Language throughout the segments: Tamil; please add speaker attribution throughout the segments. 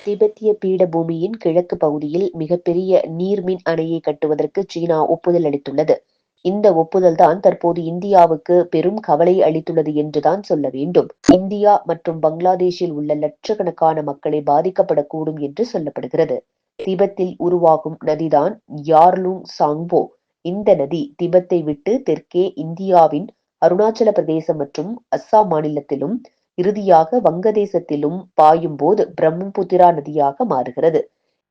Speaker 1: திபெத்திய பீடபூமியின் கிழக்கு பகுதியில் மிகப்பெரிய நீர்மின் அணையை கட்டுவதற்கு சீனா ஒப்புதல் அளித்துள்ளது. இந்த ஒப்புதல்தான் தற்போது இந்தியாவுக்கு பெரும் கவலை அளித்துள்ளது என்றுதான் சொல்ல வேண்டும். இந்தியா மற்றும் பங்களாதேஷில் உள்ள லட்சக்கணக்கான மக்களை பாதிக்கப்படக்கூடும் என்று சொல்லப்படுகிறது. திபெத்தில் உருவாகும் நதிதான் யார்லுங் சாங்போ. இந்த நதி திபெத்தை விட்டு தெற்கே இந்தியாவின் அருணாச்சல பிரதேசம் மற்றும் அஸ்ஸாம் மாநிலத்திலும் இறுதியாக வங்கதேசத்திலும் பாயும் போது பிரம்மபுத்திரா நதியாக மாறுகிறது.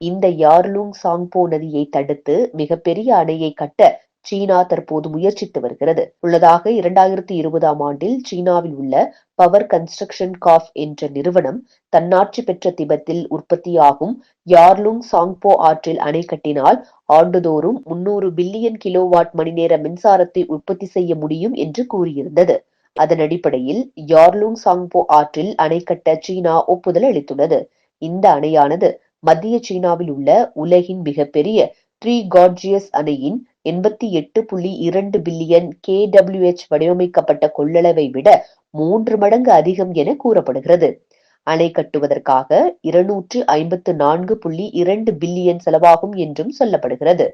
Speaker 1: இந்த யார்லுங் சாங்போ நதியை தடுத்து மிகப்பெரிய அணையை கட்ட சீனா தற்போது முயற்சித்து வருகிறது. உள்ளதாக 2020ஆம் ஆண்டில் சீனாவில் உள்ள பவர் கன்ஸ்ட்ரக்ஷன் கார்ப் என்ற நிறுவனம் தன்னாட்சி பெற்ற திபெத்தில் உற்பத்தியாகும் யார்லுங் சாங்போ ஆற்றில் அணை கட்டினால் ஆண்டுதோறும் 300 பில்லியன் கிலோவாட் மணி நேர மின்சாரத்தை உற்பத்தி செய்ய முடியும் என்று கூறியிருந்தது. அதன் அடிப்படையில் யார்லுங் சாங்போ ஆற்றில் அணை கட்ட சீனா ஒப்புதல் அளித்துள்ளது. இந்த அணையானது மத்திய சீனாவில் உள்ள உலகின் மிகப்பெரிய ட்ரீ கார்ஜியஸ் அணையின் 88.2 பில்லியன் KWH வடிவமைக்கப்பட்ட கொள்ளளவை விட 3 மடங்கு அதிகம் என கூறப்படுகிறது. அணை கட்டுவதற்காக 254.2 பில்லியன் செலவாகும் என்றும் சொல்லப்படுகிறது.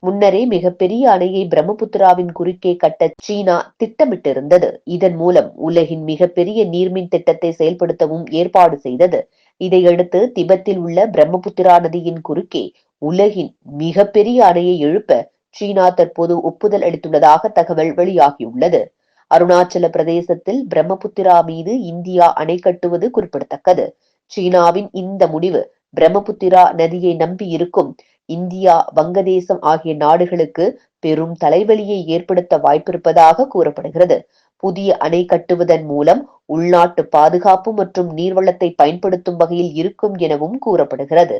Speaker 1: முன்னரே மிகப்பெரிய அணையை பிரம்மபுத்திராவின் குறுக்கே கட்ட சீனா திட்டமிட்டிருந்தது. இதன் மூலம் உலகின் மிகப்பெரிய நீர்மின் திட்டத்தை செயல்படுத்தவும் ஏற்பாடு செய்தது. இதையடுத்து திபெத்தில் உள்ள பிரம்மபுத்திரா நதியின் குறுக்கே உலகின் மிகப்பெரிய அணையை எழுப்ப சீனா தற்போது ஒப்புதல் அளித்துள்ளதாக தகவல் வெளியாகியுள்ளது. அருணாச்சல பிரதேசத்தில் பிரம்மபுத்திரா மீது இந்தியா அணை கட்டுவது குறிப்பிடத்தக்கது. சீனாவின் இந்த முடிவு பிரம்மபுத்திரா நதியை நம்பி இருக்கும் இந்தியா, வங்கதேசம் ஆகிய நாடுகளுக்கு பெரும் தலைவலியை ஏற்படுத்த வாய்ப்பிருப்பதாக கூறப்படுகிறது. புதிய அணை கட்டுவதன் மூலம் உள்நாட்டு பாதுகாப்பு மற்றும் நீர்வளத்தை பயன்படுத்தும் வகையில் இருக்கும் எனவும் கூறப்படுகிறது.